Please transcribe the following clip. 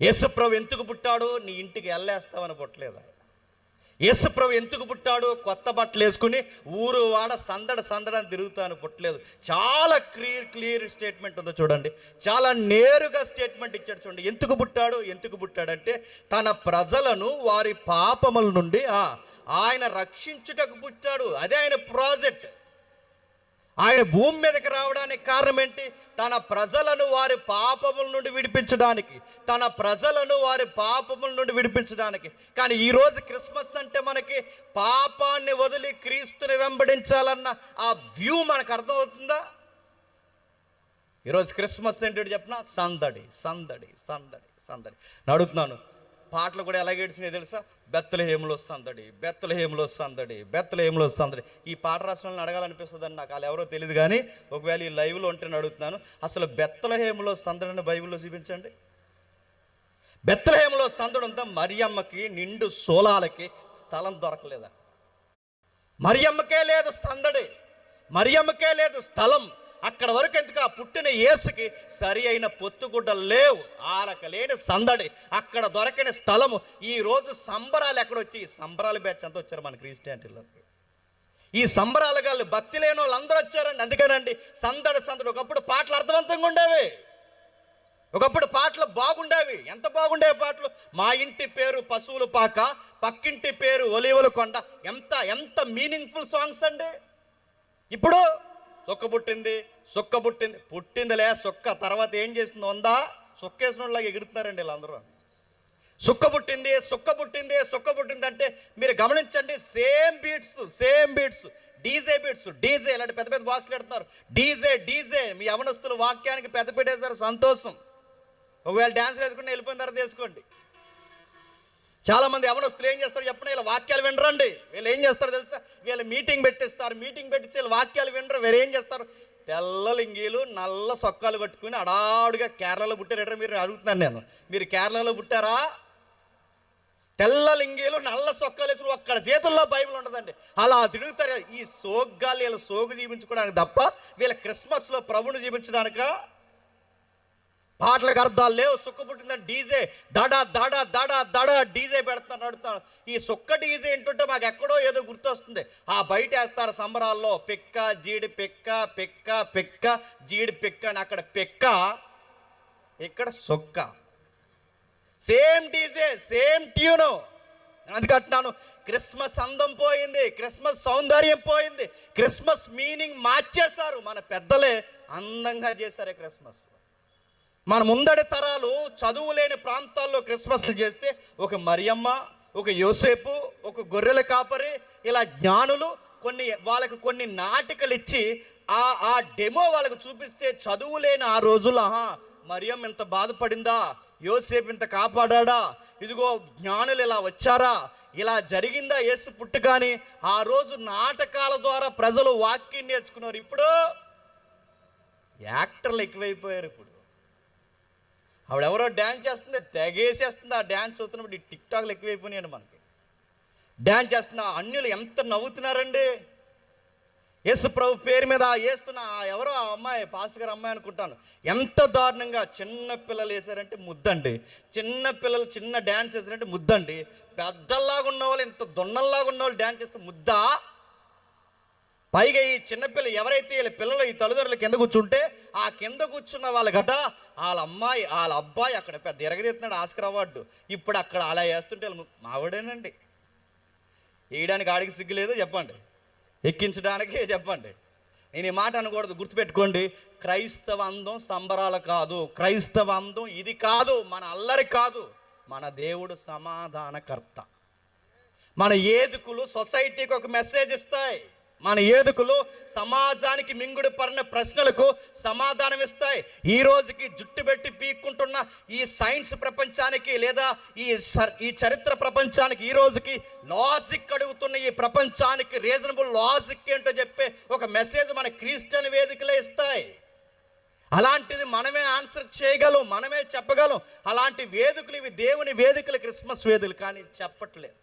యేసుప్రభు ఎందుకు పుట్టాడు? నీ ఇంటికి వెళ్ళేస్తామని పుట్టలేదు. యేసుప్రభు ఎందుకు పుట్టాడు? కొత్త బట్టలు వేసుకుని ఊరు వాడ సందడని తిరుగుతాను పుట్టలేదు. చాలా క్లియర్ స్టేట్మెంట్ ఉందో చూడండి, చాలా నేరుగా స్టేట్మెంట్ ఇచ్చాడు చూడండి. ఎందుకు పుట్టాడంటే తన ప్రజలను వారి పాపముల నుండి ఆయన రక్షించుటకు పుట్టాడు. అదే ఆయన ప్రాజెక్ట్. ఆయన భూమి మీదకి రావడానికి కారణం ఏంటి? తన ప్రజలను వారి పాపముల నుండి విడిపించడానికి. కానీ ఈరోజు క్రిస్మస్ అంటే మనకి పాపాన్ని వదిలి క్రీస్తుని వెంబడించాలన్న ఆ వ్యూ మనకు అర్థమవుతుందా? ఈరోజు క్రిస్మస్ ఏంటంటే చెప్పిన సందడి. అడుగుతున్నాను, పాటలు కూడా ఎలాగ ఏడ్చినాయి తెలుసా? బెత్లెహేములో సందడి. ఈ పాట రాష్ట్రాలను అడగాలనిపిస్తుందని నాకు వాళ్ళు ఎవరో తెలియదు, కానీ ఒకవేళ ఈ లైవ్లో ఉంటే అడుగుతున్నాను, అసలు బెత్లెహేములో సందడిని బైబిల్లో చూపించండి. బెత్లెహేములో సందడి ఉందా? మరియమ్మకి నిండు సోలాలకి స్థలం దొరకలేదా? మరియమ్మకే లేదు సందడి, మరియమ్మకే లేదు స్థలం. అక్కడ వరకు ఎందుకు? ఆ పుట్టిన యేసుకి సరి అయిన పొత్తుగుడ్డలు లేవు, ఆలకలేని సందడి, అక్కడ దొరకని స్థలము. ఈరోజు సంబరాలు ఎక్కడొచ్చి? ఈ సంబరాల బ్యాచ్ అంతా వచ్చారు మన క్రిస్టియానిటీలోకి. ఈ సంబరాలు గాళ్ళు భక్తి లేని వాళ్ళు అందరూ వచ్చారండి. అందుకేనండి సందడి. ఒకప్పుడు పాటలు అర్థవంతంగా ఉండేవి, ఒకప్పుడు పాటలు బాగుండేవి. ఎంత బాగుండేవి పాటలు! మా ఇంటి పేరు పశువుల పాక, పక్కింటి పేరు ఒలివల కొండ. ఎంత మీనింగ్ఫుల్ సాంగ్స్ అండి. ఇప్పుడు పుట్టిందిలే సుక్క, తర్వాత ఏం చేసింది? ఉందా సుక్కేసిన వాళ్ళకి ఎగురుతున్నారండి వీళ్ళందరూ. సుక్క పుట్టింది అంటే మీరు గమనించండి, సేమ్ బీట్స్, డీజే ఇలాంటి పెద్ద పెద్ద బాక్స్లు పెడుతున్నారు. డీజే మీ యవనస్తులు వాక్యానికి పెద్ద పెట్టేశారు. సంతోషం. ఒకవేళ డ్యాన్స్ వేసుకుంటే వెళ్ళిపోయిన తర్వాత వేసుకోండి. చాలామంది యవనస్తులు ఏం చేస్తారు చెప్పండి? వీళ్ళ వాక్యాలు వినరండి. వీళ్ళు ఏం చేస్తారు తెలుసా? వీళ్ళు మీటింగ్ పెట్టించి వీళ్ళు వాక్యాలు వినరు. వీరు ఏం చేస్తారు? తెల్ల లింగీలు నల్ల సొక్కాలు కట్టుకుని అడాడుగా కేరళలో పుట్టారట. మీరు అడుగుతున్నాను నేను, మీరు కేరళలో పుట్టారా? తెల్ల లింగీలు నల్ల సొక్కాలు వేసుకుని ఒక్కడ చేతుల్లో బైబిల్ ఉండదండి. అలా తిరుగుతారు. ఈ సోగ్గాలు వీళ్ళ సోగు జీవించుకోవడానికి తప్ప వీళ్ళ క్రిస్మస్లో ప్రభుని జీవించడానిక? పాటలకు అర్థాలు లేవు. సుక్క పుట్టిందని డీజే దడ డీజే పెడుతున్నాను అడుగుతాను. ఈ సుక్క డీజే ఏంటంటే మాకు ఎక్కడో ఏదో గుర్తొస్తుంది. ఆ బయట వేస్తారు సంబరాల్లో పిక్క జీడి పిక్క జీడి పిక్క అని. అక్కడ పిక్క, ఇక్కడ సుక్క. Same DJ, same tune. అందుకంటున్నాను, క్రిస్మస్ అందం పోయింది, క్రిస్మస్ సౌందర్యం పోయింది, క్రిస్మస్ మీనింగ్ మార్చేశారు. మన పెద్దలే అందంగా చేశారే క్రిస్మస్. మన ముందడి తరాలు చదువు లేని ప్రాంతాల్లో క్రిస్మస్లు చేస్తే ఒక మరియమ్మ, ఒక యోసేపు, ఒక గొర్రెల కాపరి, ఇలా జ్ఞానులు వాళ్ళకి కొన్ని నాటికలు ఇచ్చి ఆ డెమో వాళ్ళకు చూపిస్తే చదువు లేని ఆ రోజుల్లో మరియమ్మ ఇంత బాధపడిందా, యోసేపు ఇంత కాపాడా, ఇదిగో జ్ఞానులు ఇలా వచ్చారా, ఇలా జరిగిందా యేసు పుట్టుకాని. ఆ రోజు నాటకాల ద్వారా ప్రజలు వాక్యం నేర్చుకున్నారు. ఇప్పుడు యాక్టర్లు ఎక్కువైపోయారు. ఇప్పుడు ఆవిడెవరో డ్యాన్స్ చేస్తుంది, తెగేసేస్తుంది. ఆ డ్యాన్స్ చూస్తున్నప్పుడు ఈ టిక్ టాక్లు ఎక్కువైపోయినాయండి. మనకి డ్యాన్స్ చేస్తున్న అన్యులు ఎంత నవ్వుతున్నారండి. యేసు ప్రభు పేరు మీద వేస్తున్న ఎవరో ఆ అమ్మాయి, పాస్టర్ అమ్మాయి అనుకుంటాను, ఎంత దారుణంగా చిన్న పిల్లలు వేసారంటే ముద్దండి. చిన్న డ్యాన్స్ వేసారంటే ముద్దండి. పెద్దల్లాగా ఉన్నవాళ్ళు, ఇంత దొన్నల్లాగా ఉన్నవాళ్ళు డ్యాన్స్ చేస్తే ముద్దా? పైగా ఈ చిన్నపిల్ల ఎవరైతే వీళ్ళ పిల్లలు ఈ తల్లిదండ్రులు కింద కూర్చుంటే ఆ కింద కూర్చున్న వాళ్ళగట వాళ్ళ అబ్బాయి అక్కడ పెద్ద ఎరగదీస్తున్నాడు ఆస్కర్ అవార్డు. ఇప్పుడు అక్కడ అలా వేస్తుంటే మావాడేనండి. వేయడానికి ఆడికి సిగ్గు లేదు చెప్పండి, ఎక్కించడానికి చెప్పండి. నేను ఈ మాట అనకూడదు, గుర్తుపెట్టుకోండి. క్రైస్తవ అందం సంబరాలు కాదు, క్రైస్తవ అందం ఇది కాదు, మన అల్లరి కాదు. మన దేవుడు సమాధానకర్త. మన ఏదుకులు సొసైటీకి ఒక మెసేజ్ ఇస్తాయి. మన ఏదుకులు సమాజానికి మింగుడు పడిన ప్రశ్నలకు సమాధానం ఇస్తాయి. ఈ రోజుకి జుట్టు పెట్టి పీక్కుంటున్న ఈ సైన్స్ ప్రపంచానికి, లేదా ఈ చరిత్ర ప్రపంచానికి, ఈ రోజుకి లాజిక్ అడుగుతున్న ఈ ప్రపంచానికి రీజనబుల్ లాజిక్ ఏంటో చెప్పే ఒక మెసేజ్ మన క్రిస్టియన్ వేదికలే ఇస్తాయి. అలాంటిది మనమే ఆన్సర్ చేయగలం, మనమే చెప్పగలం. అలాంటి వేదికలు ఇవి దేవుని వేదికలు, క్రిస్మస్ వేదికలు. కానీ చెప్పట్లేదు.